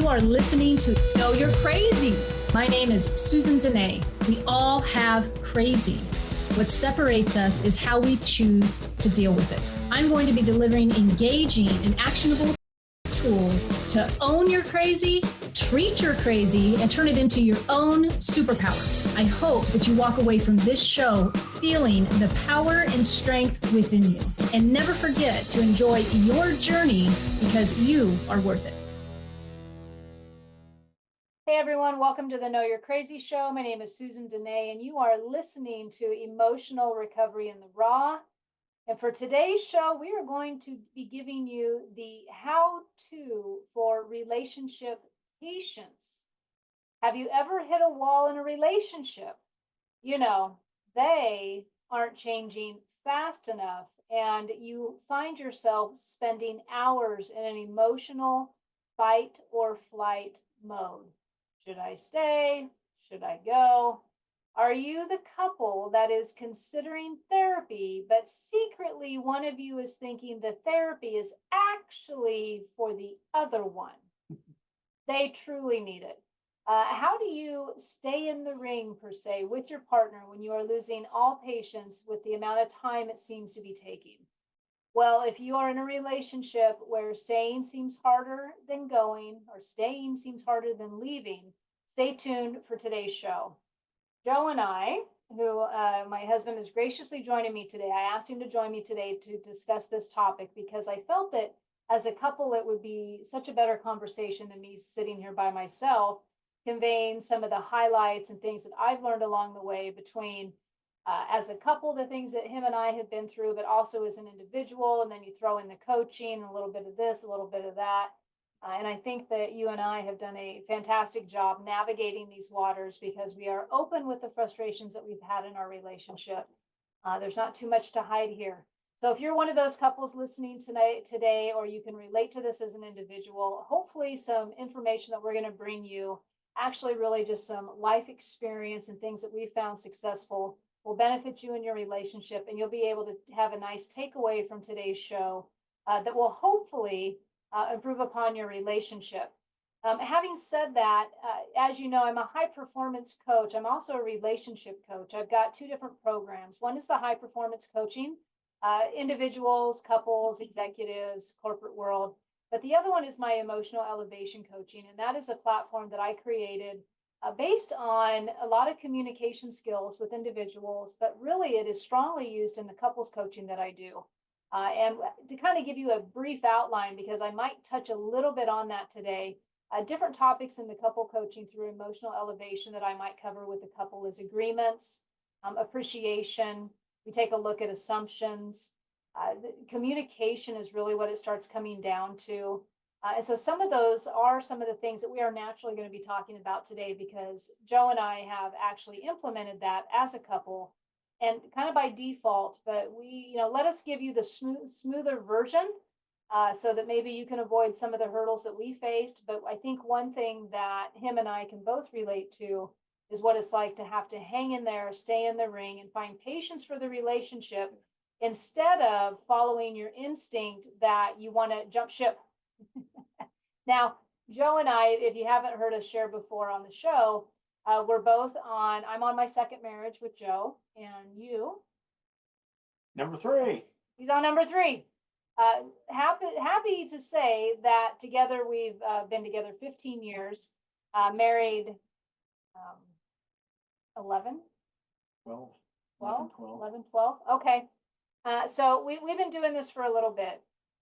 are listening to Know You're Crazy. My name is Susan Denee. We all have crazy. What separates us is how we choose to deal with it. I'm going to be delivering engaging and actionable tools to own your crazy, treat your crazy, and turn it into your own superpower. I hope that you walk away from this show feeling the power and strength within you. And never forget to enjoy your journey because you are worth it. Hey everyone, welcome to the Know You're Crazy show. My name is Susan Denee, and you are listening to Emotional Recovery in the Raw. And for today's show, we are going to be giving you the how-to for relationship patience. Have you ever hit a wall in a relationship? You know, they aren't changing fast enough, and you find yourself spending hours in an emotional fight or flight mode. Should I stay? Should I go? Are you the couple that is considering therapy, but secretly one of you is thinking the therapy is actually for the other one? They truly need it. How do you stay in the ring, per se, with your partner when you are losing all patience with the amount of time it seems to be taking? Well, if you are in a relationship where staying seems harder than going, or staying seems harder than leaving, stay tuned for today's show. Joe and I, who my husband is graciously joining me today, I asked him to join me today to discuss this topic because I felt that as a couple, it would be such a better conversation than me sitting here by myself, conveying some of the highlights and things that I've learned along the way between as a couple, the things that him and I have been through, but also as an individual. And then you throw in the coaching, a little bit of this, a little bit of that. And I think that you and I have done a fantastic job navigating these waters because we are open with the frustrations that we've had in our relationship. There's not too much to hide here. So if you're one of those couples listening today, or you can relate to this as an individual, hopefully some information that we're going to bring you, actually really just some life experience and things that we've found successful, will benefit you in your relationship. And you'll be able to have a nice takeaway from today's show that will hopefully improve upon your relationship. Having said that, as you know, I'm a high performance coach. I'm also a relationship coach. I've got two different programs. One is the high performance coaching, individuals, couples, executives, corporate world. But the other one is my emotional elevation coaching. And that is a platform that I created based on a lot of communication skills with individuals, but really it is strongly used in the couples coaching that I do. And to kind of give you a brief outline, because I might touch a little bit on that today, different topics in the couple coaching through emotional elevation that I might cover with the couple is agreements, appreciation. We take a look at assumptions. Communication is really what it starts coming down to. And so some of those are some of the things that we are naturally going to be talking about today, because Joe and I have actually implemented that as a couple and kind of by default, but we, let us give you the smoother version so that maybe you can avoid some of the hurdles that we faced. But I think one thing that him and I can both relate to is what it's like to have to hang in there, stay in the ring, and find patience for the relationship instead of following your instinct that you want to jump ship. Now, Joe and I, if you haven't heard us share before on the show, I'm on my second marriage with Joe, and you? Number 3. He's on number 3. Happy to say that together we've been together 15 years, married 11? 12. 11, 12. Okay. So we've been doing this for a little bit.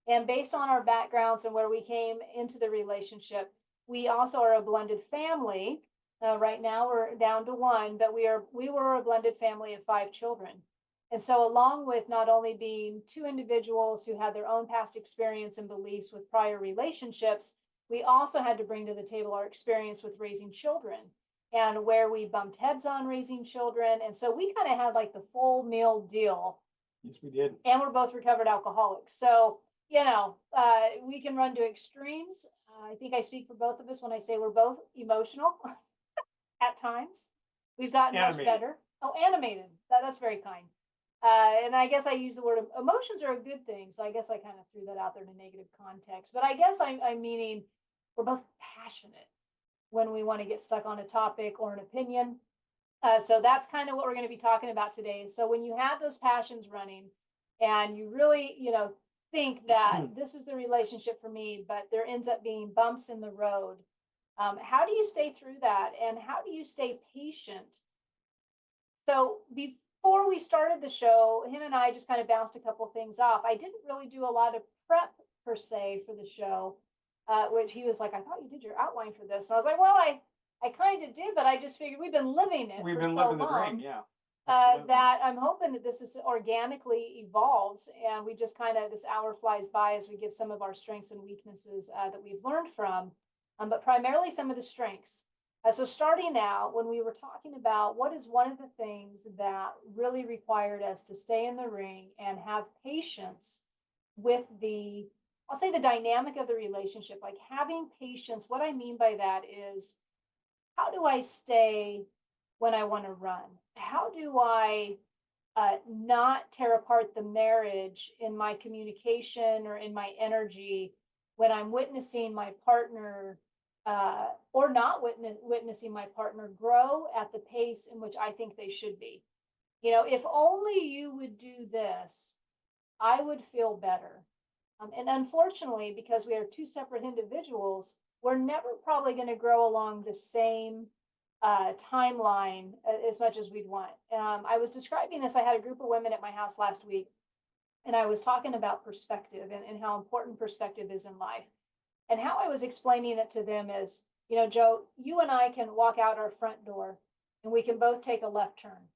And based on our backgrounds and where we came into the relationship, we also are a blended family. Right now we're down to 1, but we were a blended family of 5 children. And so along with not only being 2 individuals who had their own past experience and beliefs with prior relationships, we also had to bring to the table our experience with raising children and where we bumped heads on raising children. And so we kind of had like the full meal deal. Yes, we did. And we're both recovered alcoholics. So, we can run to extremes. I think I speak for both of us when I say we're both emotional at times. We've gotten much better. Oh, animated. That's very kind. And I guess I use the word emotions are a good thing. So I guess I kind of threw that out there in a negative context. But I guess I'm meaning we're both passionate when we want to get stuck on a topic or an opinion. So that's kind of what we're going to be talking about today. So when you have those passions running and you really, think that this is the relationship for me, but there ends up being bumps in the road, how do you stay through that? And how do you stay patient? So before we started the show, him and I just kind of bounced a couple things off. I didn't really do a lot of prep per se for the show, which he was like, I thought you did your outline for this. And I was like, well, I kind of did, but I just figured we've been living it We've for been so living the long, dream, yeah. Absolutely. that I'm hoping that this is organically evolves and we just kind of, this hour flies by as we give some of our strengths and weaknesses that we've learned from, but primarily some of the strengths. So starting out, when we were talking about what is one of the things that really required us to stay in the ring and have patience with I'll say the dynamic of the relationship, like having patience. What I mean by that is, how do I stay when I want to run? How do I not tear apart the marriage in my communication or in my energy when I'm witnessing my partner or not witnessing my partner grow at the pace in which I think they should be? If only you would do this, I would feel better. And unfortunately, because we are two separate individuals, we're never probably going to grow along the same timeline as much as we'd want. I was describing this. I had a group of women at my house last week, and I was talking about perspective and how important perspective is in life. And how I was explaining it to them is, Joe, you and I can walk out our front door and we can both take a left turn.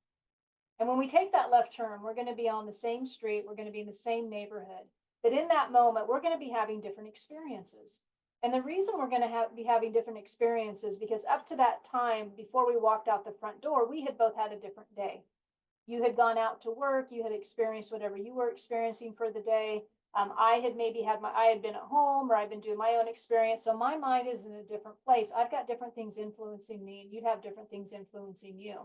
And when we take that left turn, we're going to be on the same street, we're going to be in the same neighborhood. But in that moment, we're going to be having different experiences. And the reason we're going to be having different experiences, because up to that time, before we walked out the front door, we had both had a different day. You had gone out to work, you had experienced whatever you were experiencing for the day. I had maybe I had been at home, or I've been doing my own experience. So my mind is in a different place. I've got different things influencing me, and you'd have different things influencing you.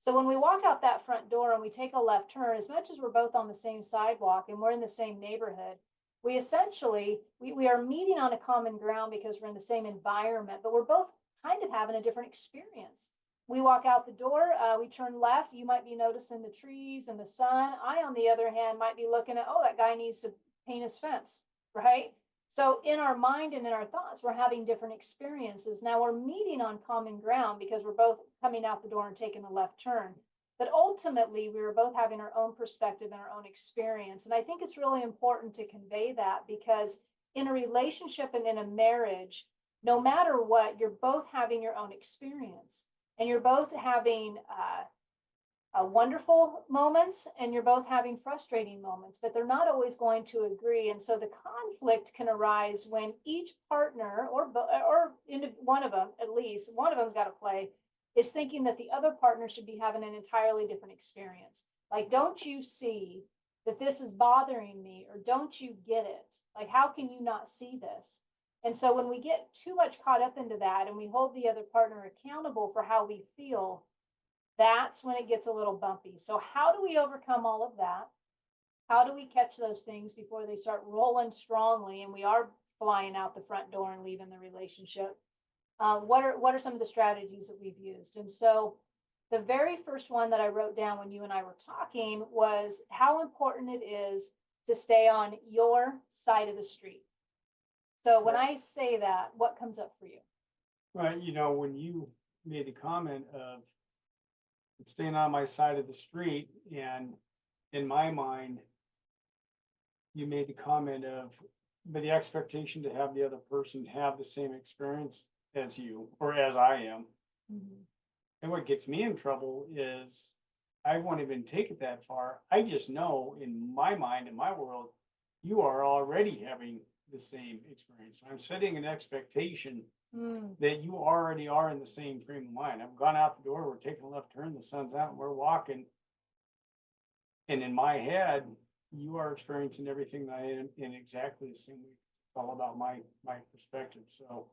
So when we walk out that front door and we take a left turn, as much as we're both on the same sidewalk and we're in the same neighborhood, we essentially, we are meeting on a common ground because we're in the same environment, but we're both kind of having a different experience. We walk out the door, we turn left, you might be noticing the trees and the sun. I, on the other hand, might be looking at, oh, that guy needs to paint his fence, right? So in our mind and in our thoughts, we're having different experiences. Now we're meeting on common ground because we're both coming out the door and taking a left turn. But ultimately, we were both having our own perspective and our own experience. And I think it's really important to convey that, because in a relationship and in a marriage, no matter what, you're both having your own experience, and you're both having wonderful moments, and you're both having frustrating moments, but they're not always going to agree. And so the conflict can arise when each partner, or one of them, at least one of them's got to play, is thinking that the other partner should be having an entirely different experience. Like, don't you see that this is bothering me? Or don't you get it? Like, how can you not see this? And so when we get too much caught up into that and we hold the other partner accountable for how we feel, that's when it gets a little bumpy. So how do we overcome all of that? How do we catch those things before they start rolling strongly and we are flying out the front door and leaving the relationship? What are some of the strategies that we've used? And so the very first one that I wrote down when you and I were talking was how important it is to stay on your side of the street. So when I say that, what comes up for you? Well, when you made the comment of staying on my side of the street, and in my mind, you made the comment of, but the expectation to have the other person have the same experience as you or as I am. Mm-hmm. And what gets me in trouble is I won't even take it that far. I just know in my mind, in my world, you are already having the same experience. I'm setting an expectation that you already are in the same frame of mind. I've gone out the door, we're taking a left turn, the sun's out, and we're walking. And in my head, you are experiencing everything that I am in exactly the same way. It's all about my perspective. So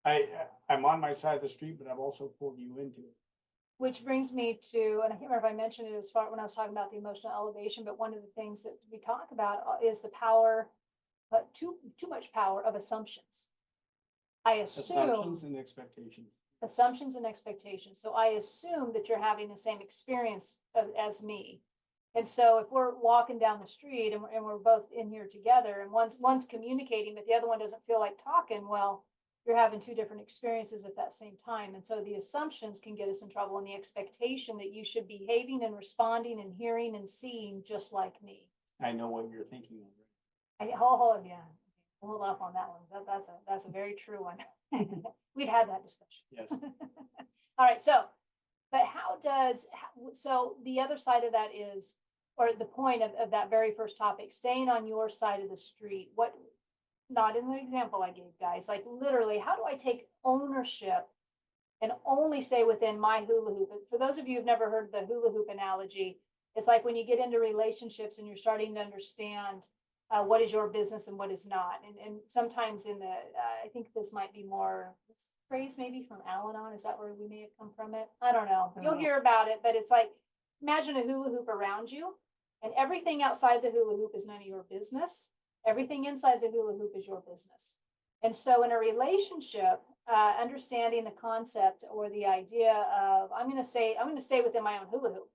I'm on my side of the street, but I've also pulled you into it. Which brings me to, and I can't remember if I mentioned it as far when I was talking about the emotional elevation, but one of the things that we talk about is the power, but too much power of assumptions. I assume Assumptions and expectations. assumptions and expectations. So I assume that you're having the same experience as me. And so if we're walking down the street and we're both in here together and one's communicating, but the other one doesn't feel like talking, well, you're having two different experiences at that same time. And so the assumptions can get us in trouble, and the expectation that you should be behaving and responding and hearing and seeing just like me. I know what you're thinking of. Yeah, hold off on that one. That's a very true one. We've had that discussion. Yes. All right, so, but so the other side of that is, or the point of that very first topic, staying on your side of the street, not in the example I gave, guys, like literally, how do I take ownership and only stay within my hula hoop? For those of you who've never heard the hula hoop analogy, it's like when you get into relationships and you're starting to understand what is your business and what is not. And sometimes I think this might be more, this phrase maybe from Al-Anon, is that where we may have come from it? I don't know. You'll hear about it, but it's like, imagine a hula hoop around you and everything outside the hula hoop is none of your business. Everything inside the hula hoop is your business. And so in a relationship, understanding the concept or the idea of, I'm going to stay within my own hula hoop.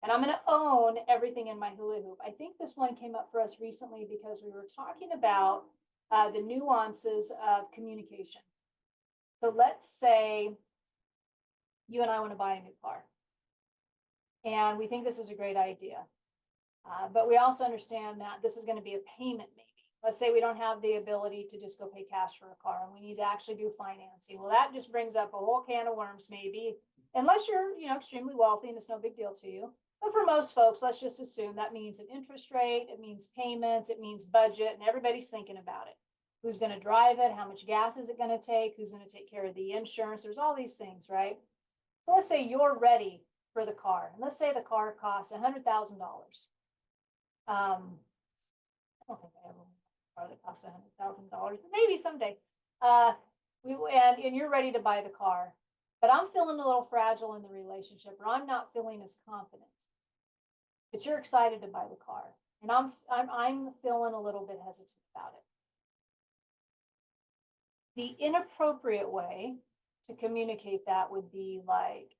And I'm going to own everything in my hula hoop. I think this one came up for us recently because we were talking about the nuances of communication. So let's say you and I want to buy a new car. And we think this is a great idea. But we also understand that this is going to be a payment maybe. Let's say we don't have the ability to just go pay cash for a car and we need to actually do financing. Well, that just brings up a whole can of worms maybe, unless you're, extremely wealthy and it's no big deal to you. But for most folks, let's just assume that means an interest rate, it means payments, it means budget, and everybody's thinking about it. Who's going to drive it? How much gas is it going to take? Who's going to take care of the insurance? There's all these things, right? So let's say you're ready for the car. And let's say the car costs $100,000. I don't think I ever want a car that costs $100,000, but maybe someday. And you're ready to buy the car, but I'm feeling a little fragile in the relationship, or I'm not feeling as confident. But you're excited to buy the car, and I'm feeling a little bit hesitant about it. The inappropriate way to communicate that would be like,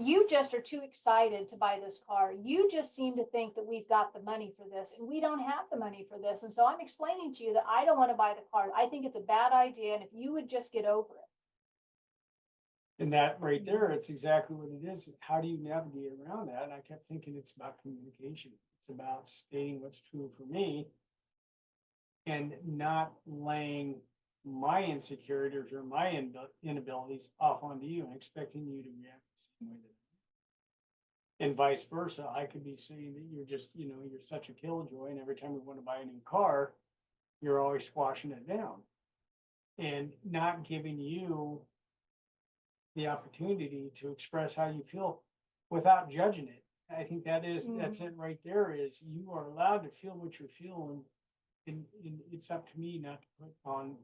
you just are too excited to buy this car. You just seem to think that we've got the money for this, and we don't have the money for this. And so I'm explaining to you that I don't want to buy the car. I think it's a bad idea, and if you would just get over it. And that right there, it's exactly what it is. How do you navigate around that? And I kept thinking it's about communication. It's about stating what's true for me and not laying my insecurities or my inabilities off onto you and expecting you to react the same way that. And vice versa. I could be saying that you're just, you're such a killjoy, and every time we want to buy a new car, you're always squashing it down and not giving you the opportunity to express how you feel without judging it. I think that's it right there, is you are allowed to feel what you're feeling, and it's up to me not to put on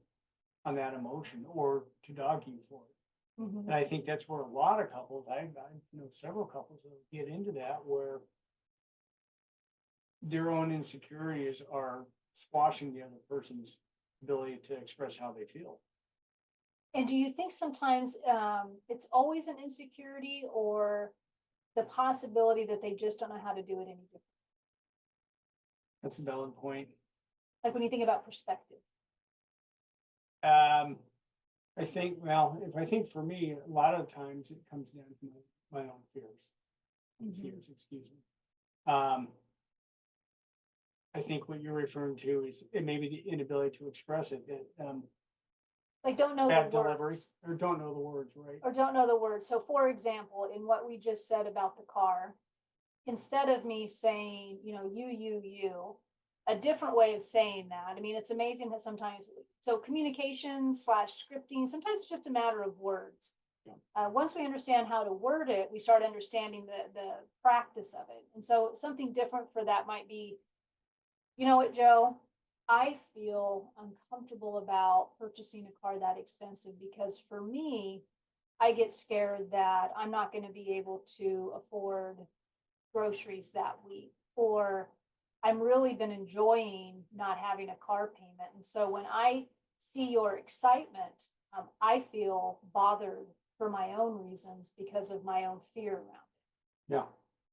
that emotion or to dog you for it. And I think that's where a lot of couples, I know several couples that get into that, where their own insecurities are squashing the other person's ability to express how they feel. And do you think sometimes it's always an insecurity, or the possibility that they just don't know how to do it any different? That's a valid point. Like when you think about perspective. I think, if I think for me, a lot of times it comes down to my own fears. Excuse me. I think what you're referring to is maybe the inability to express it, that Like don't know bad the delivery, words. or don't know the words, right? Or don't know the words. So for example, in what we just said about the car, instead of me saying, you, a different way of saying that. I mean, it's amazing that sometimes, so communication / scripting, sometimes it's just a matter of words. Yeah. Once we understand how to word it, we start understanding the practice of it. And so something different for that might be, you know what, Joe? I feel uncomfortable about purchasing a car that expensive because for me, I get scared that I'm not going to be able to afford groceries that week, or I'm really been enjoying not having a car payment. And so when I see your excitement, I feel bothered for my own reasons because of my own fear around it. Yeah.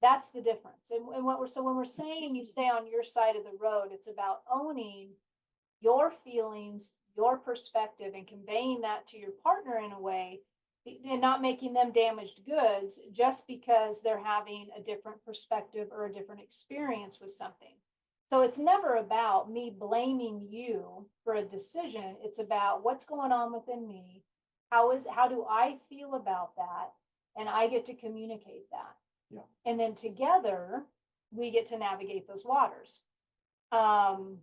That's the difference. And when we're saying you stay on your side of the road, it's about owning your feelings, your perspective, and conveying that to your partner in a way and not making them damaged goods just because they're having a different perspective or a different experience with something. So it's never about me blaming you for a decision. It's about what's going on within me. How do I feel about that? And I get to communicate that. Yeah. And then together we get to navigate those waters. Um,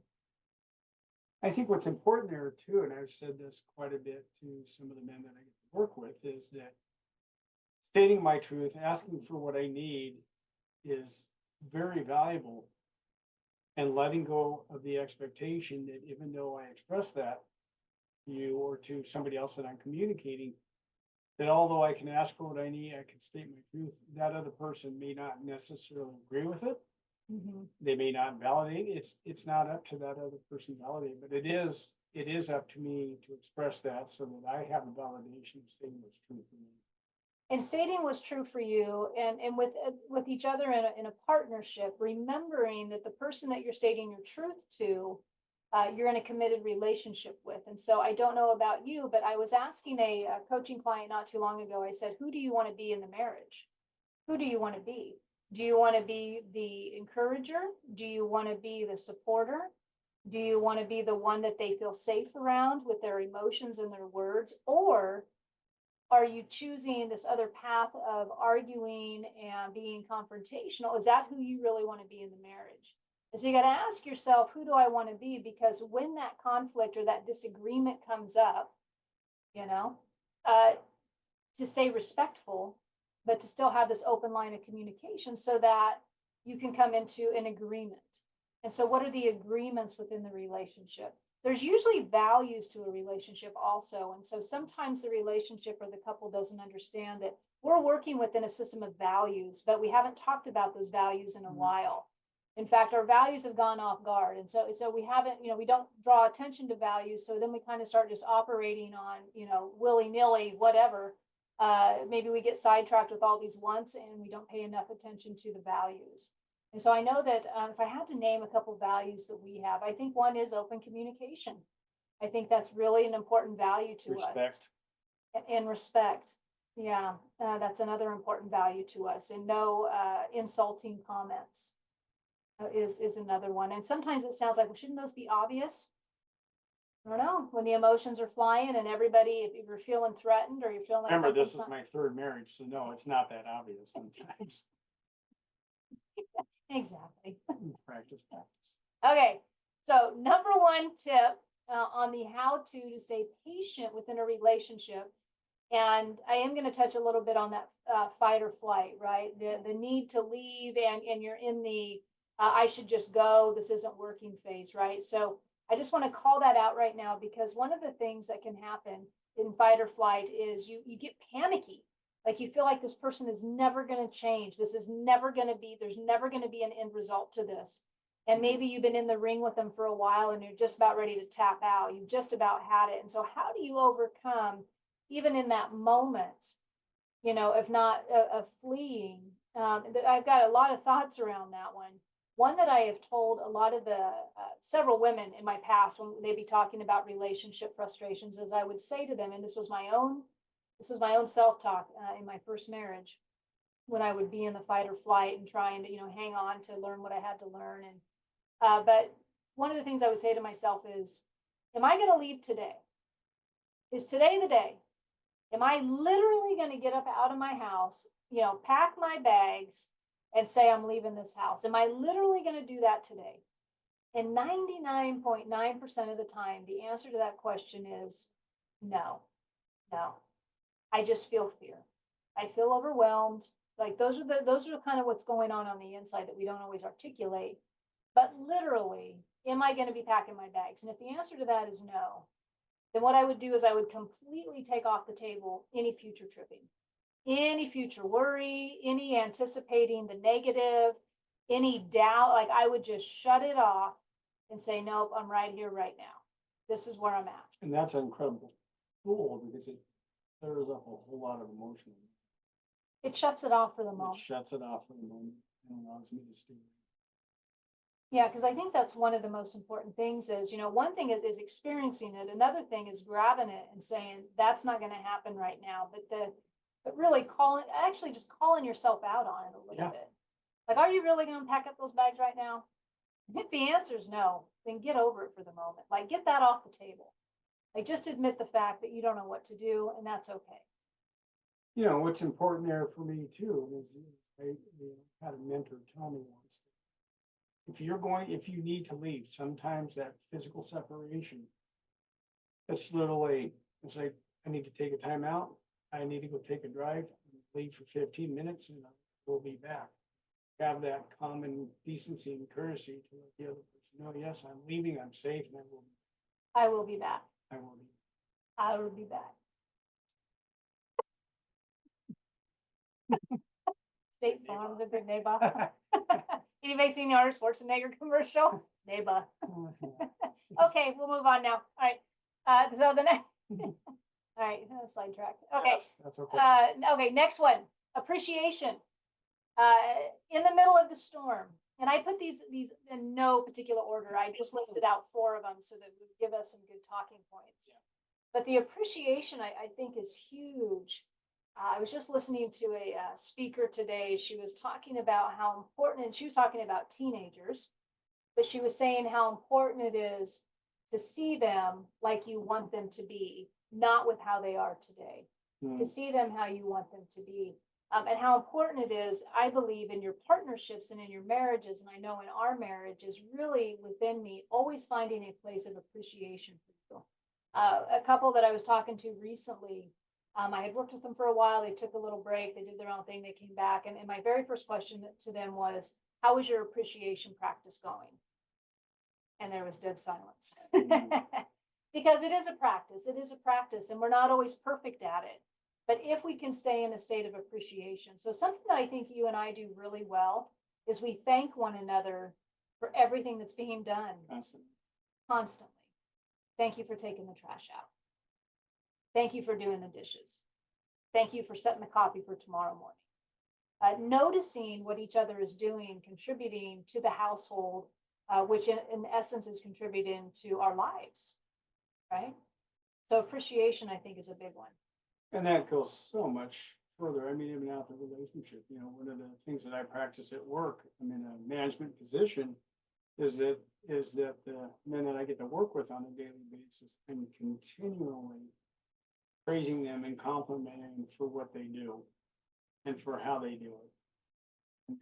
I think what's important there too, and I've said this quite a bit to some of the men that I get to work with, is that stating my truth, asking for what I need is very valuable. And letting go of the expectation that even though I express that to you or to somebody else that I'm communicating, that although I can ask for what I need, I can state my truth, that other person may not necessarily agree with it. mhm. They may not validate it. It's not up to that other person to validate, but it is up to me to express that so that I have a validation of stating what's true for me. And stating what's true for you and with each other in a partnership, remembering that the person that you're stating your truth to, you're in a committed relationship with. And so I don't know about you, but I was asking a coaching client not too long ago. I said, who do you want to be in the marriage? Who do you want to be? Do you want to be the encourager? Do you want to be the supporter? Do you want to be the one that they feel safe around with their emotions and their words? Or are you choosing this other path of arguing and being confrontational? Is that who you really want to be in the marriage? And so you got to ask yourself, who do I want to be? Because when that conflict or that disagreement comes up, you know, uh, to stay respectful, but to still have this open line of communication so that you can come into an agreement. And so, what are the agreements within the relationship? There's usually values to a relationship also. And so sometimes the relationship or the couple doesn't understand that we're working within a system of values, but we haven't talked about those values in a while. In fact, our values have gone off guard. And so we haven't, we don't draw attention to values. So then we kind of start just operating on, willy nilly, whatever. Maybe we get sidetracked with all these wants and we don't pay enough attention to the values. And so I know that if I had to name a couple values that we have, I think one is open communication. I think that's really an important value to us. Respect. And respect. Yeah, that's another important value to us. And no insulting comments is another one. And sometimes it sounds like, well, shouldn't those be obvious? I don't know. When the emotions are flying and everybody, if you're feeling threatened or you're feeling like Remember, this is something's my third marriage, so no, it's not that obvious sometimes. exactly. Practice, practice. Okay, so number one tip on the how to stay patient within a relationship, and I am going to touch a little bit on that fight or flight, right? The need to leave, and you're in the I should just go, this isn't working phase, right? So I just want to call that out right now because one of the things that can happen in fight or flight is you get panicky. Like you feel like this person is never going to change. This is never going to be, there's never going to be an end result to this. And maybe you've been in the ring with them for a while and you're just about ready to tap out. You've just about had it. And so how do you overcome, even in that moment, if not of fleeing? I've got a lot of thoughts around that one. One that I have told a lot of the several women in my past when they'd be talking about relationship frustrations is I would say to them, and this was my own self-talk in my first marriage when I would be in the fight or flight and trying to, hang on to learn what I had to learn. And, but one of the things I would say to myself is, am I going to leave today? Is today the day? Am I literally going to get up out of my house, pack my bags and say, I'm leaving this house? Am I literally going to do that today? And 99.9% of the time, the answer to that question is no. I just feel fear. I feel overwhelmed. Like those are kind of what's going on the inside that we don't always articulate. But literally, am I going to be packing my bags? And if the answer to that is no, then what I would do is I would completely take off the table any future tripping, any future worry, any anticipating the negative, any doubt. Like I would just shut it off and say, nope, I'm right here, right now. This is where I'm at. And that's an incredible tool because it clears up a whole lot of emotion. It shuts it off for the It moment. shuts it off for the moment and allows me to stay. Yeah, because I think that's one of the most important things is, one thing is experiencing it. Another thing is grabbing it and saying, that's not going to happen right now. But really actually just calling yourself out on it a little Yeah. bit. Like, are you really going to pack up those bags right now? If the answer is no, then get over it for the moment. Like, get that off the table. Like, just admit the fact that you don't know what to do, and that's okay. You know, what's important there for me too is I had a mentor tell me once, if you need to leave, sometimes that physical separation, that's literally, it's like, I need to take a time out. I need to go take a drive, leave for 15 minutes and we'll be back. Have that common decency and courtesy to let the other person know, yes, I'm leaving, I'm safe, and I will be back. I will be. I will be back. State Farm, the good neighbor. Anybody seen the Arnold Schwarzenegger commercial? Neighbor. Okay, we'll move on now. All right. So the next, all right, sidetrack. Okay. Yes, that's okay. Okay, next one, appreciation. In the middle of the storm, and I put these in no particular order. I just lifted out 4 of them so that would give us some good talking points. Yeah. But the appreciation, I think, is huge. I was just listening to a speaker today. She was talking about how important, and she was talking about teenagers, but she was saying how important it is to see them like you want them to be, not with how they are today. To see them how you want them to be. And how important it is, I believe, in your partnerships and in your marriages, and I know in our marriage is really within me, always finding a place of appreciation for you. A couple that I was talking to recently, I had worked with them for a while. They took a little break. They did their own thing. They came back. And my very first question to them was, how is your appreciation practice going? And there was dead silence. Because it is a practice. It is a practice. And we're not always perfect at it. But if we can stay in a state of appreciation. So something that I think you and I do really well is we thank one another for everything that's being done. Constantly. Thank you for taking the trash out. Thank you for doing the dishes. Thank you for setting the coffee for tomorrow morning. Noticing what each other is doing, contributing to the household, which in essence is contributing to our lives, right? So appreciation, I think, is a big one. And that goes so much further. I mean, even out the relationship, one of the things that I practice at work, I'm in a management position, is that the men that I get to work with on a daily basis, I'm continually praising them and complimenting them for what they do and for how they do it.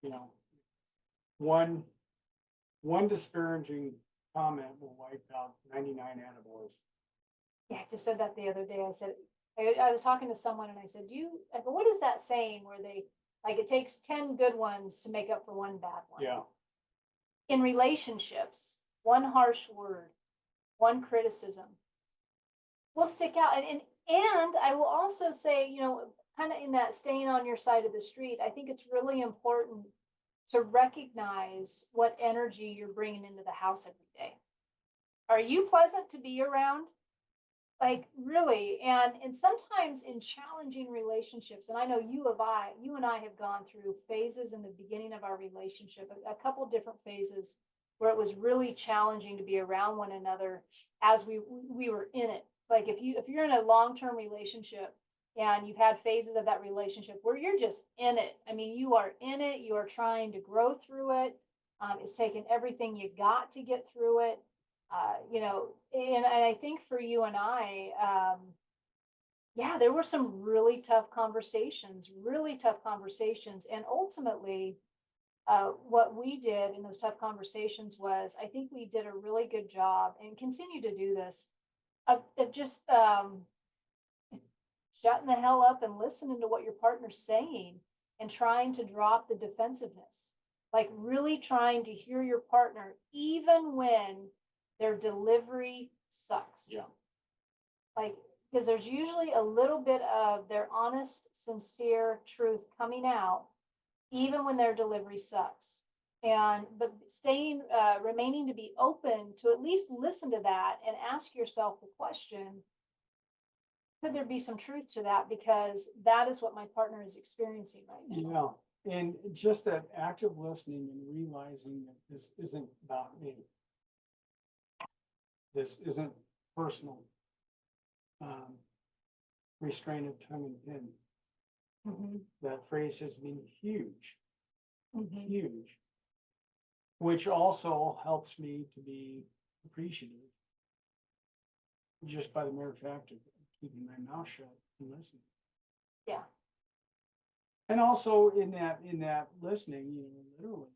And, one disparaging comment will wipe out 99 attaboys. Yeah, I just said that the other day. I said, I was talking to someone and I said, I go, what is that saying where it takes 10 good ones to make up for one bad one? Yeah. In relationships, one harsh word, one criticism will stick out. And I will also say, kind of in that staying on your side of the street, I think it's really important to recognize what energy you're bringing into the house every day. Are you pleasant to be around? Like really, and sometimes in challenging relationships, and I know you and I have gone through phases in the beginning of our relationship, a couple different phases where it was really challenging to be around one another as we were in it. Like if you're in a long-term relationship and you've had phases of that relationship where you're just in it. I mean, you are in it, you are trying to grow through it. It's taken everything you got to get through it. And I think for you and I, yeah, there were some really tough conversations. And ultimately, what we did in those tough conversations was, I think we did a really good job and continue to do this of just shutting the hell up and listening to what your partner's saying and trying to drop the defensiveness, like really trying to hear your partner, even when their delivery sucks. Yeah. Like, because there's usually a little bit of their honest, sincere truth coming out, even when their delivery sucks. but remaining to be open to at least listen to that and ask yourself the question, could there be some truth to that? Because that is what my partner is experiencing right now. Yeah, and just that active listening and realizing that this isn't about me. This isn't personal. Restraint of tongue and pen. Mhm, That phrase has been huge, mhm. huge, which also helps me to be appreciative just by the mere fact of keeping my mouth shut and listening. Yeah. And also in that listening, literally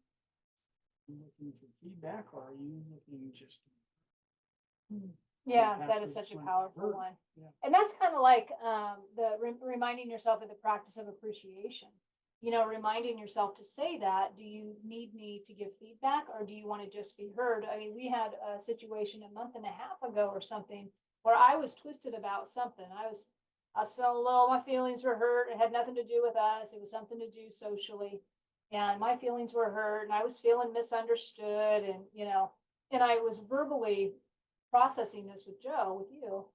looking for feedback, or are you looking just Mm. Yeah, some that is kind such a of powerful hurt? one. Yeah. And that's kind of like reminding yourself of the practice of appreciation. Reminding yourself to say that, do you need me to give feedback or do you want to just be heard? I mean, we had a situation a month and a half ago or something where I was twisted about something. I was feeling low, my feelings were hurt. It had nothing to do with us. It was something to do socially. And my feelings were hurt and I was feeling misunderstood and I was verbally processing this with Joe, with you.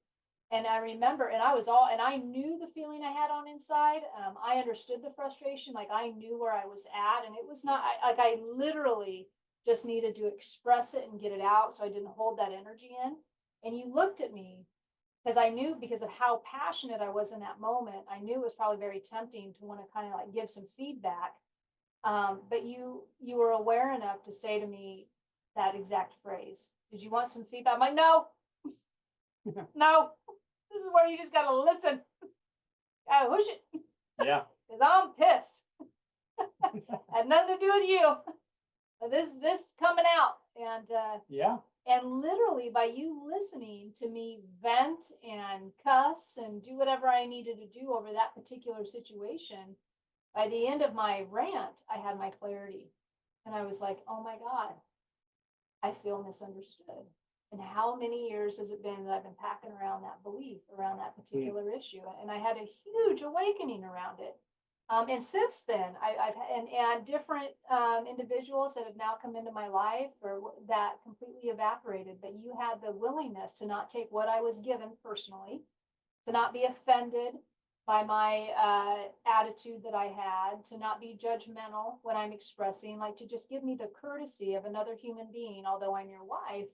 And I remember, and I knew the feeling I had on inside. I understood the frustration. Like I knew where I was at. And it was not, I literally just needed to express it and get it out. So I didn't hold that energy in. And you looked at me because I knew, because of how passionate I was in that moment, I knew it was probably very tempting to want to kind of like give some feedback. But you were aware enough to say to me that exact phrase. Did you want some feedback? I'm like, no, no. This is where you just gotta listen. Gotta push it. Yeah. Because I'm pissed. Had nothing to do with you. This coming out. Yeah. And literally by you listening to me vent and cuss and do whatever I needed to do over that particular situation, by the end of my rant, I had my clarity. And I was like, oh my God, I feel misunderstood. And how many years has it been that I've been packing around that belief, around that particular issue? And I had a huge awakening around it. And since then, I've different individuals that have now come into my life or that completely evaporated. But you had the willingness to not take what I was given personally, to not be offended by my attitude that I had, to not be judgmental when I'm expressing, like to just give me the courtesy of another human being, although I'm your wife,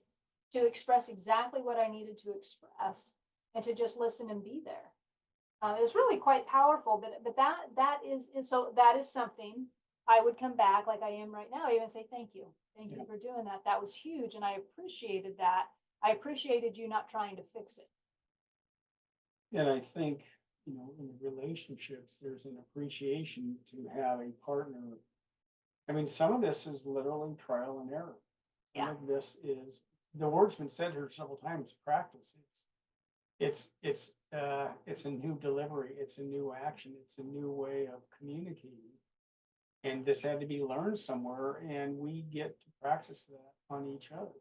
to express exactly what I needed to express and to just listen and be there. It was really quite powerful, but that is something I would come back like I am right now, even say thank you. Thank you for doing that. That was huge. And I appreciated that. I appreciated you not trying to fix it. And I think, in relationships, there's an appreciation to have a partner. I mean, some of this is literally trial and error. Some Yeah. of this is, the word's been said here several times, practice. It's a new delivery, it's a new action, it's a new way of communicating. And this had to be learned somewhere, and we get to practice that on each other.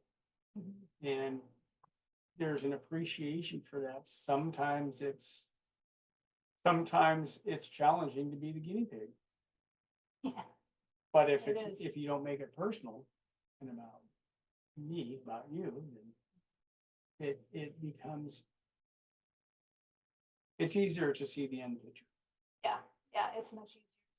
Mhm. And there's an appreciation for that. Sometimes it's challenging to be the guinea pig. Yeah. But It is. if you don't make it personal and about me, about you, then it becomes, it's easier to see the end picture. Yeah, it's much easier to see.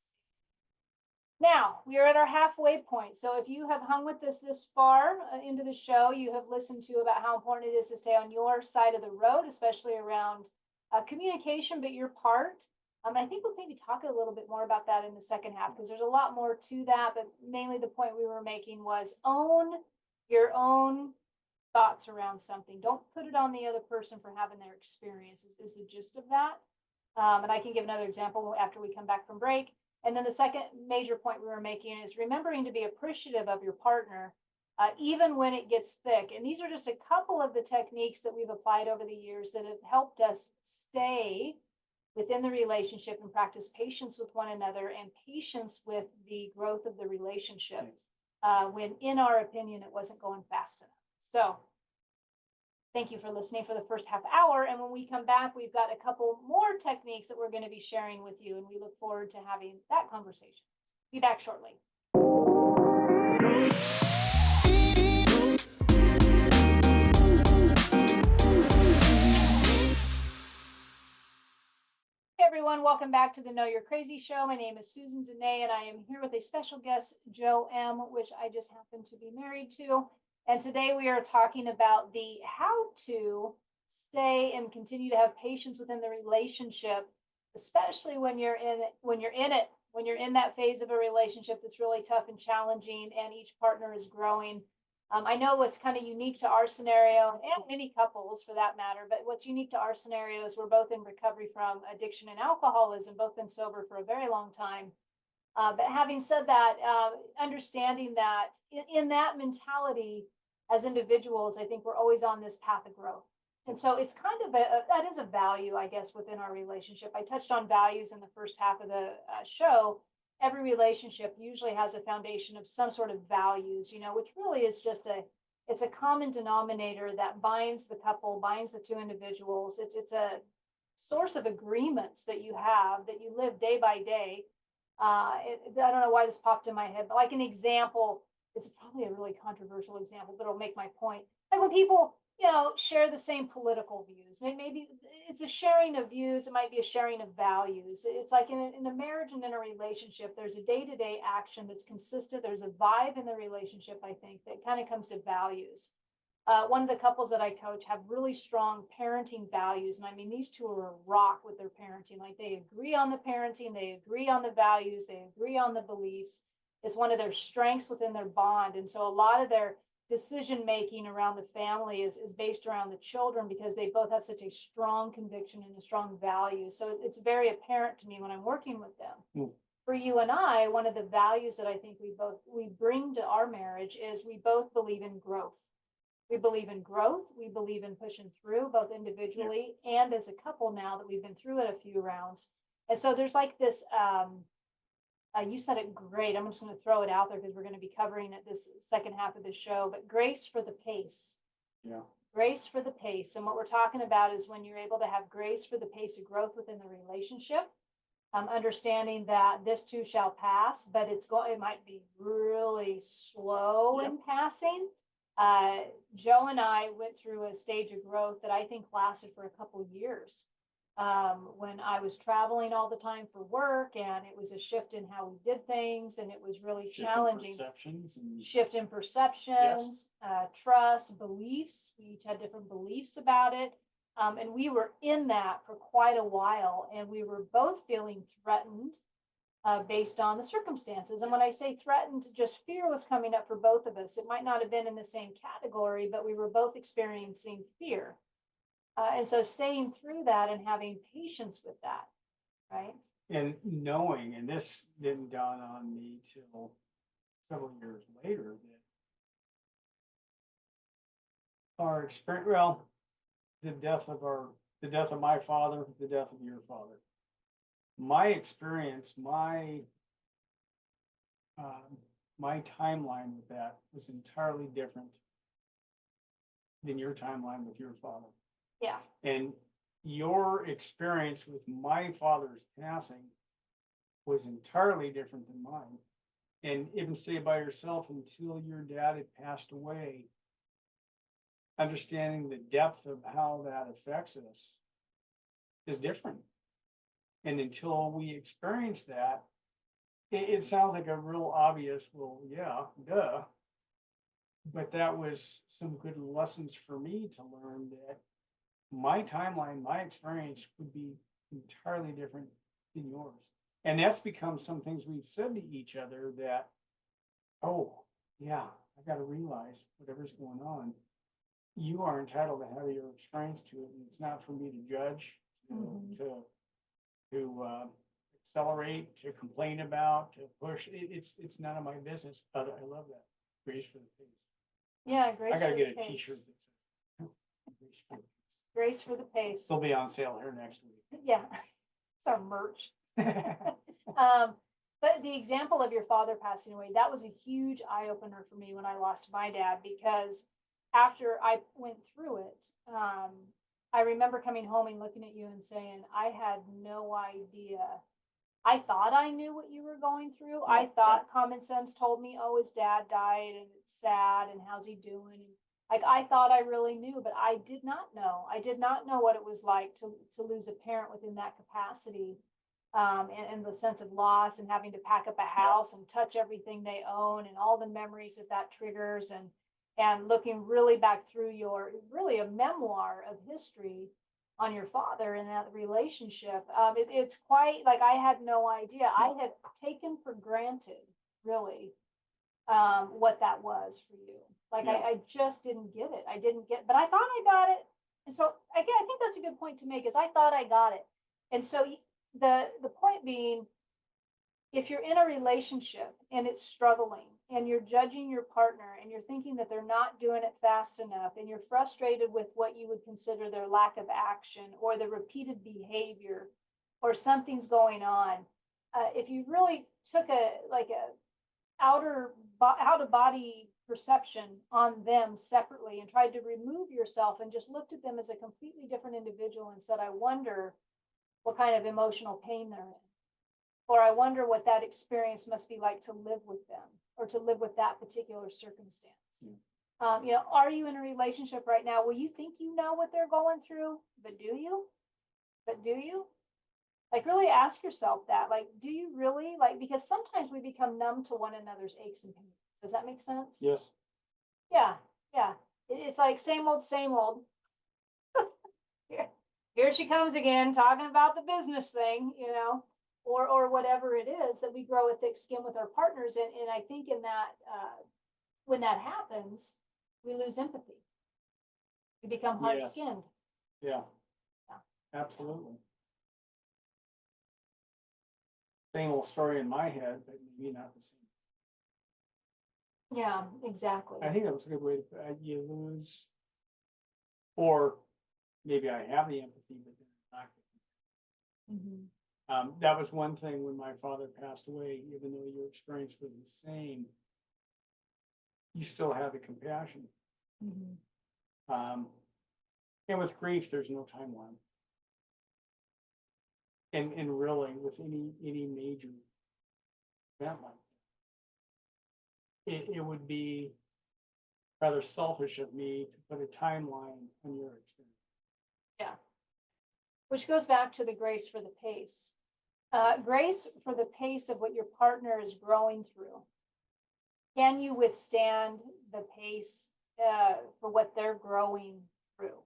Now, we are at our halfway point. So if you have hung with us this far into the show, you have listened to about how important it is to stay on your side of the road, especially around communication, but your part. I think we'll maybe talk a little bit more about that in the second half because there's a lot more to that, but mainly the point we were making was own your own thoughts around something. Don't put it on the other person for having their experience is the gist of that. And I can give another example after we come back from break. And then the second major point we were making is remembering to be appreciative of your partner, even when it gets thick. And these are just a couple of the techniques that we've applied over the years that have helped us stay within the relationship and practice patience with one another and patience with the growth of the relationship when, in our opinion, it wasn't going fast enough. So thank you for listening for the first half hour. And when we come back, we've got a couple more techniques that we're going to be sharing with you. And we look forward to having that conversation. Be back shortly. Hey everyone, welcome back to the Know You're Crazy show. My name is Susan Denee, and I am here with a special guest, Joe M., which I just happen to be married to. And today we are talking about the how to stay and continue to have patience within the relationship, especially when you're in that phase of a relationship that's really tough and challenging, and each partner is growing. I know what's kind of unique to our scenario and many couples for that matter, but what's unique to our scenario is we're both in recovery from addiction and alcoholism, both been sober for a very long time. But having said that, understanding that in that mentality as individuals, I think we're always on this path of growth. And so it's kind of that is a value, I guess, within our relationship. I touched on values in the first half of the show. Every relationship usually has a foundation of some sort of values, which really is just it's a common denominator that binds the couple, binds the two individuals. It's a source of agreements that you have that you live day by day. I don't know why this popped in my head, but like an example, it's probably a really controversial example, but it'll make my point. Like when people, share the same political views, maybe it's a sharing of views, it might be a sharing of values. It's like in a marriage and in a relationship, there's a day-to-day action that's consistent. There's a vibe in the relationship, I think, that kind of comes to values. One of the couples that I coach have really strong parenting values. And I mean, these two are a rock with their parenting. Like they agree on the parenting, they agree on the values, they agree on the beliefs. It's one of their strengths within their bond. And so a lot of their decision making around the family is based around the children because they both have such a strong conviction and a strong value. So it's very apparent to me when I'm working with them. For you and I, one of the values that I think we bring to our marriage is we both believe in growth. We believe in growth. We believe in pushing through both individually and as a couple now that we've been through it a few rounds. And so there's like this, you said it great. I'm just going to throw it out there because we're going to be covering it this second half of the show, but grace for the pace. Yeah. Grace for the pace. And what we're talking about is when you're able to have grace for the pace of growth within the relationship, understanding that this too shall pass, but it might be really slow in passing. Joe and I went through a stage of growth that I think lasted for a couple years. When I was traveling all the time for work, and it was a shift in how we did things, and it was really challenging. Shift in perceptions, trust, beliefs. We each had different beliefs about it. And we were in that for quite a while, and we were both feeling threatened based on the circumstances. And when I say threatened, just fear was coming up for both of us. It might not have been in the same category, but we were both experiencing fear. And so staying through that and having patience with that, right? And knowing, and this didn't dawn on me till several years later, that our experience, well, the death of my father, the death of your father, my experience, my timeline with that was entirely different than your timeline with your father. Yeah. And your experience with my father's passing was entirely different than mine. And even stay by yourself until your dad had passed away, understanding the depth of how that affects us is different. And until we experience that, it sounds like a real obvious, well, yeah, duh. But that was some good lessons for me to learn that my timeline, my experience would be entirely different than yours. And that's become some things we've said to each other that, oh, yeah, I got to realize whatever's going on, you are entitled to have your experience to it. And it's not for me to judge, to accelerate, to complain about, to push. It's none of my business. But I love that. Grace for the pace. Yeah, grace. I got to for get the a pace. T-shirt that says Grace for the pace. Grace for the pace. They'll be on sale here next week. Yeah, it's our merch. But the example of your father passing away, that was a huge eye opener for me when I lost my dad, because after I went through it, I remember coming home and looking at you and saying, I had no idea I thought I knew what you were going through. Yeah, I thought common sense told me, oh, his dad died and it's sad and how's he doing? And like I thought I really knew, but I did not know. I did not know what it was like to lose a parent within that capacity. And the sense of loss and having to pack up a house and touch everything they own and all the memories that that triggers and looking really back through your really a memoir of history on your father and that relationship. It's quite like I had no idea. I had taken for granted, really, what that was for you. Like yeah, I just didn't get it. I didn't get, but I thought I got it. And so again, I think that's a good point to make is I thought I got it. And so the point being, if you're in a relationship and it's struggling and you're judging your partner and you're thinking that they're not doing it fast enough and you're frustrated with what you would consider their lack of action or the repeated behavior or something's going on, if you really took a out of body perception on them separately and tried to remove yourself and just looked at them as a completely different individual and said, I wonder what kind of emotional pain they're in. Or I wonder what that experience must be like to live with them or to live with that particular circumstance. Are you in a relationship right now where you think you know what they're going through, but do you? But do you? Like, really ask yourself that. Like, do you really? Like, because sometimes we become numb to one another's aches and pains. Does that make sense? yes, Yeah, yeah. It's like same old, same old. Here, here she comes again, talking about the business thing, or whatever it is that we grow a thick skin with our partners. And I think in that, when that happens, we lose empathy. We become hard yes, skinned. yeah, Yeah. absolutely. Same old story in my head, but maybe not the same. Yeah, exactly. I think that was a good way to, you lose, or maybe I have the empathy, but then I'm not. Mhm. That was one thing when my father passed away, even though your experience was the same, you still have the compassion. Mhm. Um, and with grief, there's no timeline. And really, with any major event like that, it would be rather selfish of me to put a timeline on your experience. Yeah. Which goes back to the grace for the pace. Grace for the pace of what your partner is growing through. Can you withstand the pace for what they're growing through?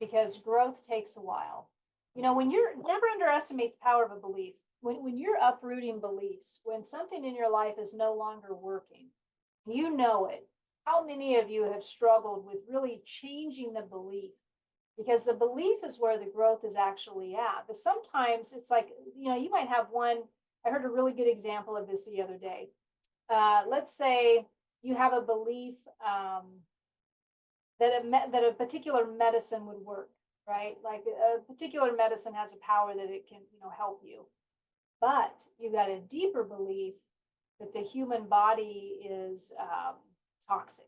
Because growth takes a while. When you're never underestimate the power of a belief. When you're uprooting beliefs, when something in your life is no longer working, you know it. How many of you have struggled with really changing the belief? Because the belief is where the growth is actually at. But sometimes it's like, you might have one. I heard a really good example of this the other day. Let's say you have a belief that a particular medicine would work, right? Like a particular medicine has a power that it can, help you. But you got a deeper belief that the human body is toxic.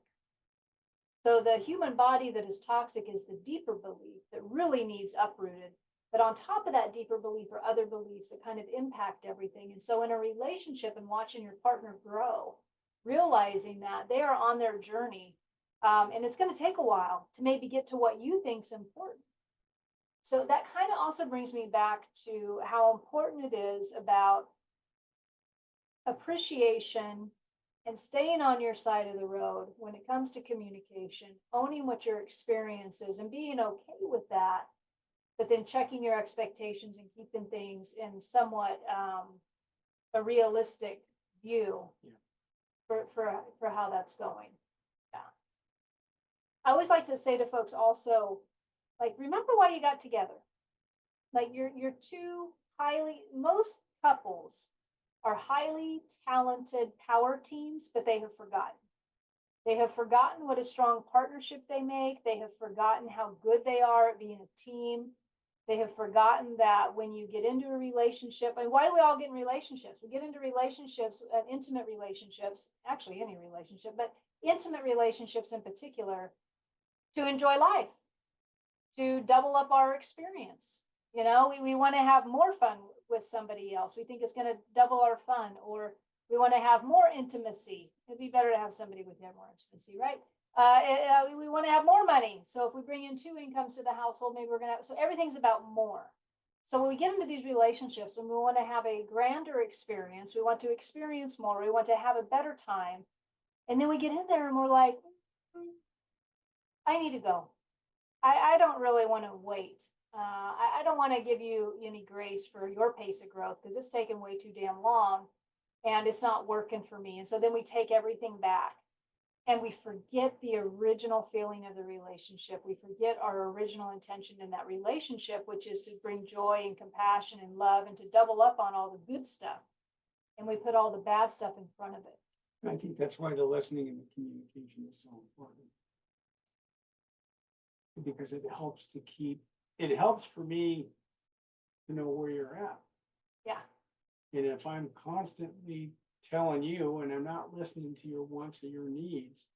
So the human body that is toxic is the deeper belief that really needs uprooted. But on top of that deeper belief are other beliefs that kind of impact everything. And so in a relationship and watching your partner grow, realizing that they are on their journey, and it's going to take a while to maybe get to what you think is important. So that kind of also brings me back to how important it is about appreciation and staying on your side of the road when it comes to communication, owning what your experience is and being okay with that, but then checking your expectations and keeping things in somewhat a realistic view for how that's going. Yeah. I always like to say to folks also, like, remember why you got together. Like you're two most couples are highly talented power teams, but they have forgotten. They have forgotten what a strong partnership they make. They have forgotten how good they are at being a team. They have forgotten that when you get into a relationship, and why do we all get in relationships? We get into relationships, intimate relationships, actually any relationship, but intimate relationships in particular, to enjoy life, to double up our experience. We want to have more fun with somebody else. We think it's going to double our fun, or we want to have more intimacy. It'd be better to have somebody with more intimacy, right? We want to have more money. So if we bring in two incomes to the household, maybe we're going to have, so everything's about more. So when we get into these relationships and we want to have a grander experience, we want to experience more, we want to have a better time. And then we get in there and we're like, I need to go. I don't really want to wait. I don't want to give you any grace for your pace of growth because it's taken way too damn long and it's not working for me. And so then we take everything back and we forget the original feeling of the relationship. We forget our original intention in that relationship, which is to bring joy and compassion and love and to double up on all the good stuff. And we put all the bad stuff in front of it. And I think that's why the listening and the communication is so important. Because it helps to keep, it helps for me to know where you're at. Yeah. And if I'm constantly telling you and I'm not listening to your wants or your needs,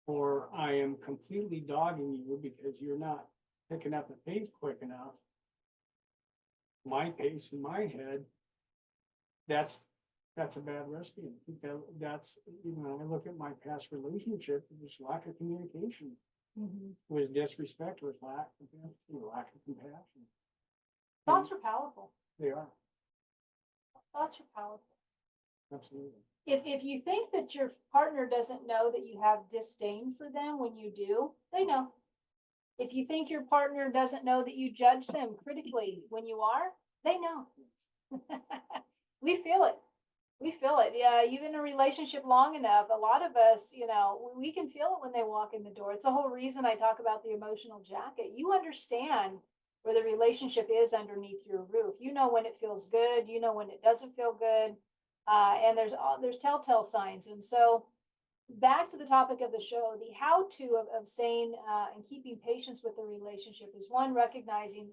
or I am completely dogging you because you're not picking up the pace quick enough, my pace in my head, that's a bad recipe. I think that's, I look at my past relationship, it was lack of communication. Was disrespect, was lack of empathy, lack of compassion. Thoughts are powerful. They are. Thoughts are powerful. Absolutely. If you think that your partner doesn't know that you have disdain for them when you do, they know. If you think your partner doesn't know that you judge them critically when you are, they know. We feel it. We feel it. Yeah, you've been in a relationship long enough. A lot of us, we can feel it when they walk in the door. It's the whole reason I talk about the emotional jacket. You understand where the relationship is underneath your roof. You know when it feels good. You know when it doesn't feel good. And there's telltale signs. And so back to the topic of the show, the how-to of staying and keeping patience with the relationship is one, recognizing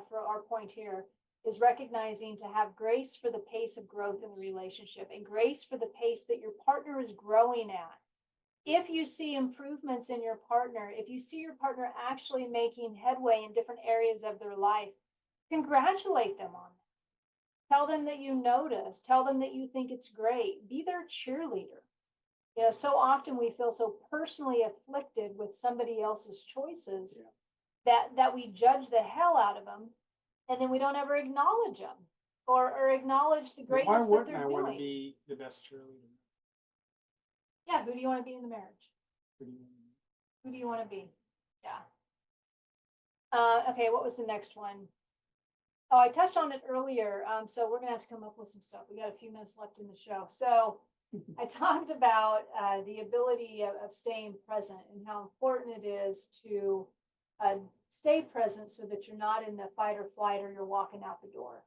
for our point here, is recognizing to have grace for the pace of growth in the relationship and grace for the pace that your partner is growing at. If you see improvements in your partner, if you see your partner actually making headway in different areas of their life, congratulate them on that. Tell them that you notice. Tell them that you think it's great. Be their cheerleader. So often we feel so personally afflicted with somebody else's choices that we judge the hell out of them. And then we don't ever acknowledge them or acknowledge the greatness that they're doing. Why wouldn't I want to be the best cheerleader? Yeah, who do you want to be in the marriage? Who do you want to be? Yeah. Okay, what was the next one? Oh, I touched on it earlier. So we're gonna have to come up with some stuff. We got a few minutes left in the show. So I talked about the ability of staying present and how important it is to stay present so that you're not in the fight or flight or you're walking out the door.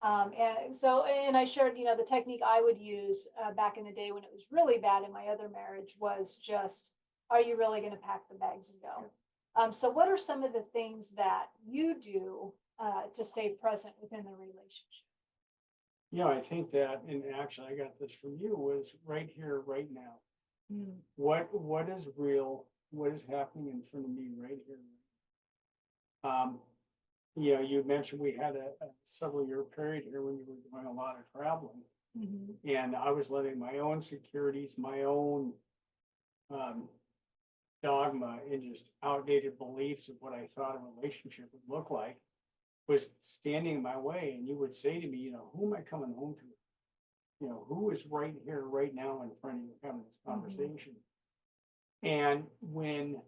And I shared, the technique I would use back in the day when it was really bad in my other marriage was just, are you really going to pack the bags and go? So what are some of the things that you do to stay present within the relationship? I think that, and actually I got this from you, was right here, right now. What is real? What is happening in front of me right here? You mentioned we had a several year period here when you were doing a lot of traveling. And I was letting my own securities, my own dogma and just outdated beliefs of what I thought a relationship would look like was standing in my way. And you would say to me, who am I coming home to? Who is right here, right now in front of you having this conversation? And when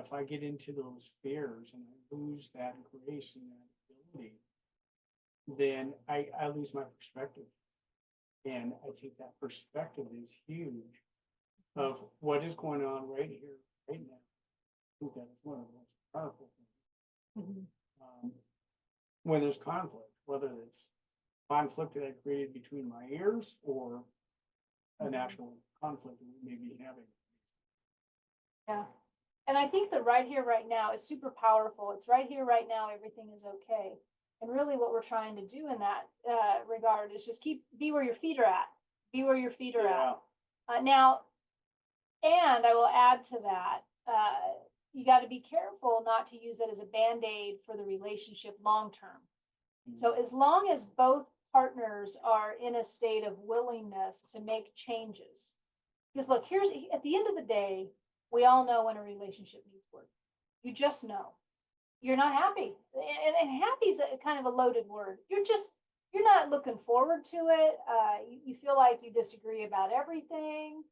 if I get into those fears and I lose that grace and that ability, then I lose my perspective. And I think that perspective is huge of what is going on right here, right now. I think that is one of the most powerful things. When there's conflict, whether it's conflict that I created between my ears or an actual conflict that we may be having. Yeah. And I think that right here, right now is super powerful. It's right here, right now, everything is okay. And really what we're trying to do in that regard is just be where your feet are at. Be where your feet are at. Now, and I will add to that, you got to be careful not to use it as a Band-Aid for the relationship long-term. So as long as both partners are in a state of willingness to make changes, because look, here's at the end of the day, we all know when a relationship needs work. You just know you're not happy. And happy is a kind of a loaded word. You're not looking forward to it. You feel like you disagree about everything.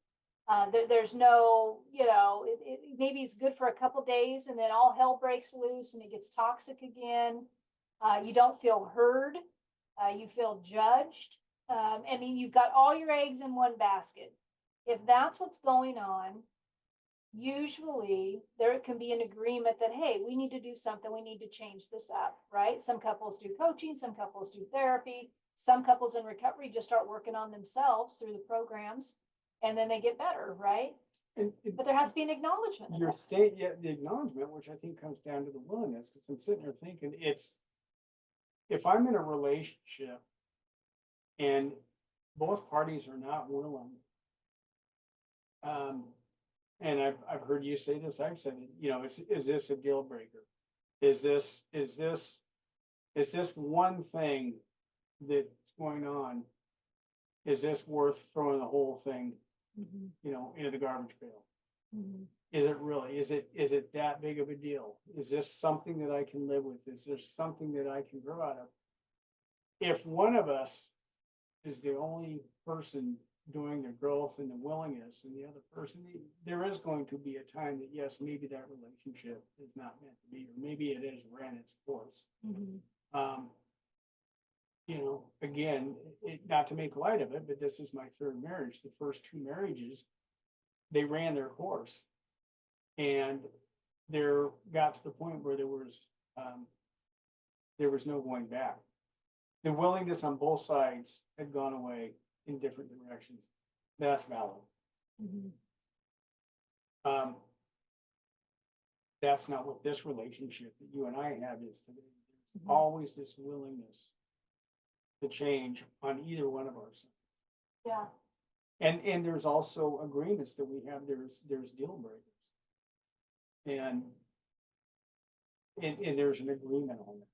There's no, maybe it's good for a couple days and then all hell breaks loose and it gets toxic again. You don't feel heard. You feel judged. I mean, you've got all your eggs in one basket. If that's what's going on, usually there can be an agreement that, hey, we need to do something. We need to change this up, right? Some couples do coaching, some couples do therapy, some couples in recovery just start working on themselves through the programs and then they get better, right? But there has to be an acknowledgement of Your that. state, yeah, the acknowledgement, which I think comes down to the willingness, because I'm sitting there thinking, if I'm in a relationship and both parties are not willing, and I've heard you say this, I've said it, is this a deal breaker? Is this one thing that's going on? Is this worth throwing the whole thing, into the garbage pail? Is it really? Is it that big of a deal? Is this something that I can live with? Is there something that I can grow out of? If one of us is the only person doing the growth and the willingness and the other person, there is going to be a time that, yes, maybe that relationship is not meant to be, or maybe it is ran its course. Again, not to make light of it, but this is my third marriage. The first two marriages, they ran their course. And there got to the point where there was no going back. The willingness on both sides had gone away in different directions. That's valid. That's not what this relationship that you and I have is today. There's always this willingness to change on either one of our sides. Yeah. And there's also agreements that we have. There's deal breakers. And there's an agreement on it.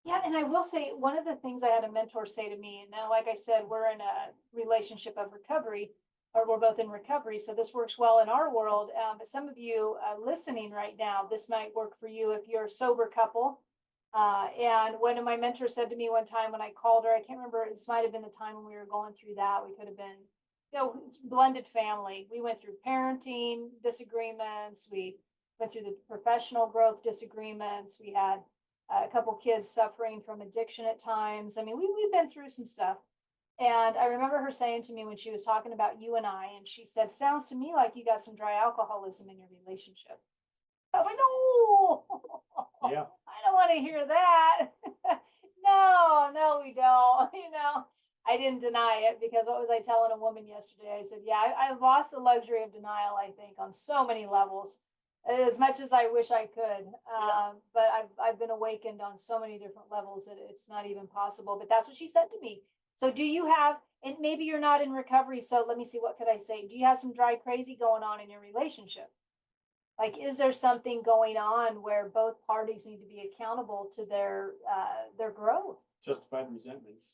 Yeah, and I will say, one of the things I had a mentor say to me, and now, like I said, we're in a relationship of recovery, or we're both in recovery, so this works well in our world. But some of you listening right now, this might work for you if you're a sober couple. And one of my mentors said to me one time when I called her, I can't remember, this might have been the time when we were going through that. We could have been, blended family. We went through parenting disagreements. We went through the professional growth disagreements. We had a couple kids suffering from addiction at times. I mean, we've been through some stuff. And I remember her saying to me when she was talking about you and I, and she said, sounds to me like you got some dry alcoholism in your relationship. I was like, no, Yeah. I don't want to hear that. No, we don't. I didn't deny it, because what was I telling a woman yesterday? I said, yeah, I lost the luxury of denial, I think, on so many levels, as much as I wish I could. But I've been awakened on so many different levels that it's not even possible. But that's what she said to me. So do you have, and maybe you're not in recovery, so let me see, what could I say? Do you have some dry crazy going on in your relationship? Like, is there something going on where both parties need to be accountable to their growth? Justified resentments.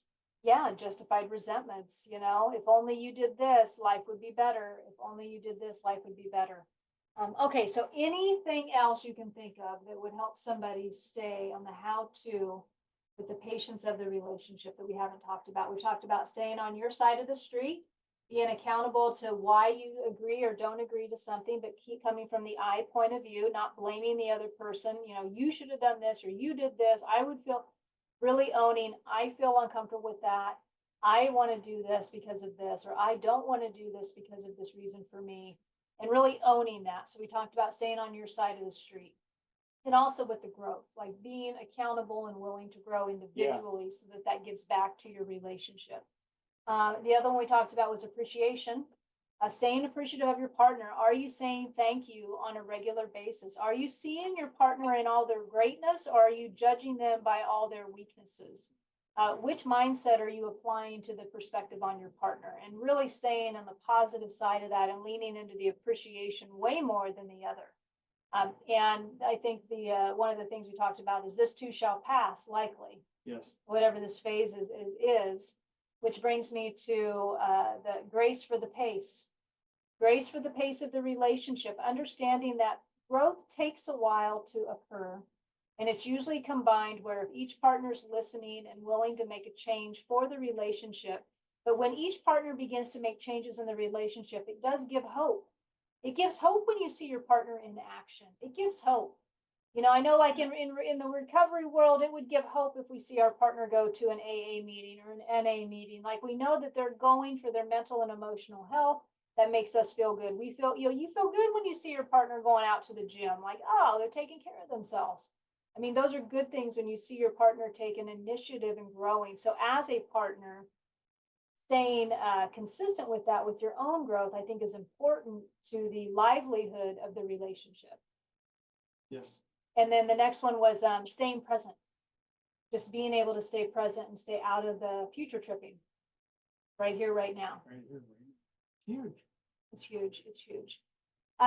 Yeah, justified resentments. If only you did this, life would be better. If only you did this, life would be better. Okay, so anything else you can think of that would help somebody stay on the how-to with the patience of the relationship that we haven't talked about? We talked about staying on your side of the street, being accountable to why you agree or don't agree to something, but keep coming from the I point of view, not blaming the other person. You should have done this, or you did this. I would feel really owning, I feel uncomfortable with that. I want to do this because of this, or I don't want to do this because of this reason for me, and really owning that. So we talked about staying on your side of the street. And also with the growth, like being accountable and willing to grow individually, so that gives back to your relationship. The other one we talked about was appreciation. Staying appreciative of your partner. Are you saying thank you on a regular basis? Are you seeing your partner in all their greatness, or are you judging them by all their weaknesses? Which mindset are you applying to the perspective on your partner, and really staying on the positive side of that and leaning into the appreciation way more than the other? And I think one of the things we talked about is this too shall pass, likely. Yes. whatever this phase is, which brings me to the grace for the pace. Grace for the pace of the relationship, understanding that growth takes a while to occur. And it's usually combined where if each partner's listening and willing to make a change for the relationship, but when each partner begins to make changes in the relationship, it does give hope. It gives hope when you see your partner in action. It gives hope. I know like in the recovery world, it would give hope if we see our partner go to an AA meeting or an NA meeting. Like we know that they're going for their mental and emotional health. That makes us feel good. We feel, you feel good when you see your partner going out to the gym, like, oh, they're taking care of themselves. I mean, those are good things when you see your partner take an initiative and growing. So as a partner, staying consistent with that, with your own growth, I think is important to the livelihood of the relationship. Yes. And then the next one was staying present, just being able to stay present and stay out of the future tripping right here, right now. Right here. Huge. It's huge. It's huge.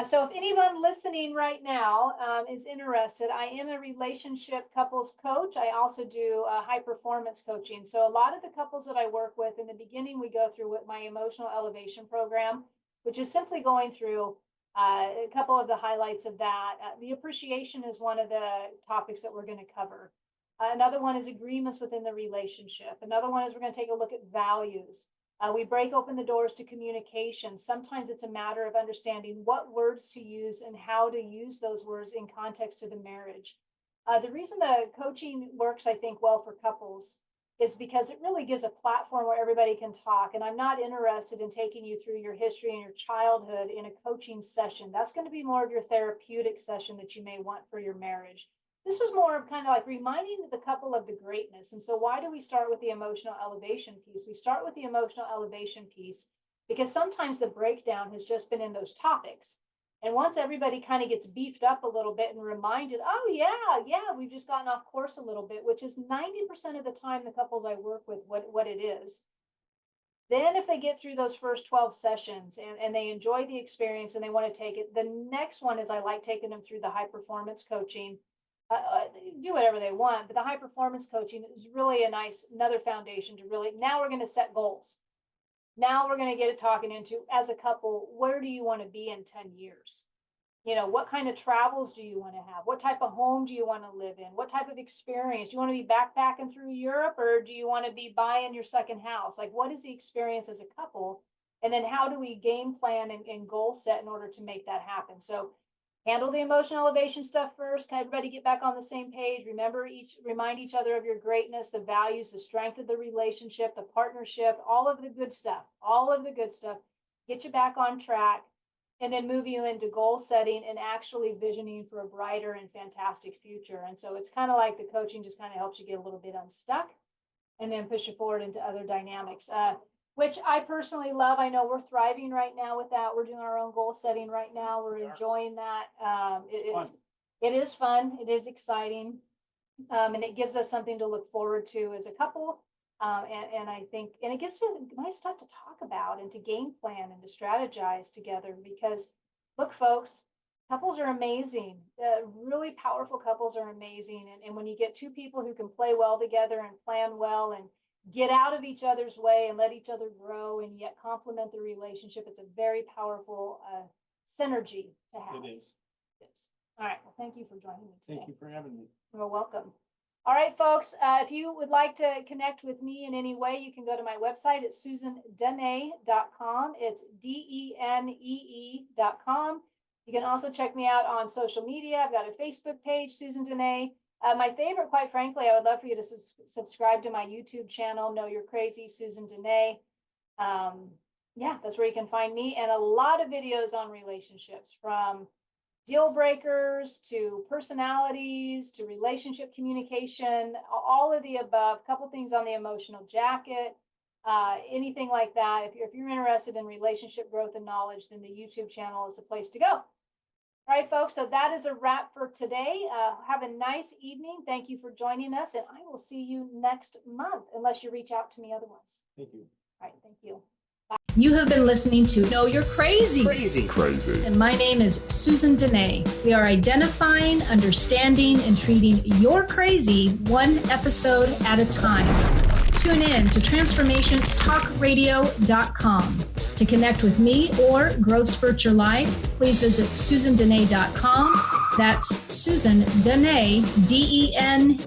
So if anyone listening right now is interested, I am a relationship couples coach. I also do high performance coaching. So a lot of the couples that I work with in the beginning, we go through with my emotional elevation program, which is simply going through a couple of the highlights of that. The appreciation is one of the topics that we're going to cover. Another one is agreements within the relationship. Another one is we're going to take a look at values. We break open the doors to communication. Sometimes it's a matter of understanding what words to use and how to use those words in context to the marriage. The reason the coaching works, I think, well for couples is because it really gives a platform where everybody can talk. And I'm not interested in taking you through your history and your childhood in a coaching session. That's going to be more of your therapeutic session that you may want for your marriage. This is more of kind of like reminding the couple of the greatness. And so why do we start with the emotional elevation piece? We start with the emotional elevation piece because sometimes the breakdown has just been in those topics. And once everybody kind of gets beefed up a little bit and reminded, oh yeah, we've just gotten off course a little bit, which is 90% of the time the couples I work with, what it is. Then if they get through those first 12 sessions and they enjoy the experience and they want to take it, the next one is I like taking them through the high performance coaching. Do whatever they want, but the high performance coaching is really another foundation to really, now we're going to set goals. Now we're going to get it talking into, as a couple, where do you want to be in 10 years? What kind of travels do you want to have? What type of home do you want to live in? What type of experience? Do you want to be backpacking through Europe or do you want to be buying your second house? Like, what is the experience as a couple? And then how do we game plan and goal set in order to make that happen? So handle the emotional elevation stuff first. Can everybody get back on the same page? Remind each other of your greatness, the values, the strength of the relationship, the partnership, all of the good stuff, get you back on track, and then move you into goal setting and actually visioning for a brighter and fantastic future. And so it's kind of like the coaching just kind of helps you get a little bit unstuck and then push you forward into other dynamics. Which I personally love. I know we're thriving right now with that. We're doing our own goal setting right now. We're enjoying that. It is fun. It is exciting. And it gives us something to look forward to as a couple. And I think, and it gives us nice stuff to talk about and to game plan and to strategize together because look, folks, couples are amazing. Really powerful couples are amazing. And when you get two people who can play well together and plan well and get out of each other's way and let each other grow and yet complement the relationship, it's a very powerful synergy to have. It is. All right. Well, thank you for joining me today. Thank you for having me. You're welcome. All right, folks, if you would like to connect with me in any way, you can go to my website at susandenee.com. It's DENEE.com. You can also check me out on social media. I've got a Facebook page, Susan Denee. My favorite, quite frankly, I would love for you to subscribe to my YouTube channel, Know You're Crazy, Susan Denee. Yeah, that's where you can find me, and a lot of videos on relationships, from deal breakers to personalities to relationship communication, all of the above. A couple things on the emotional jacket, anything like that. If you're interested in relationship growth and knowledge, then the YouTube channel is the place to go. All right, folks, so that is a wrap for today. Have a nice evening. Thank you for joining us, and I will see you next month, unless you reach out to me otherwise. Thank you. All right, thank you. You have been listening to Know You're Crazy. Crazy. And my name is Susan Denee. We are identifying, understanding, and treating your crazy one episode at a time. Tune in to transformationtalkradio.com. To connect with me or Growth Spurt Your Life, please visit susandenee.com. That's Susan Denee, DENEE.com.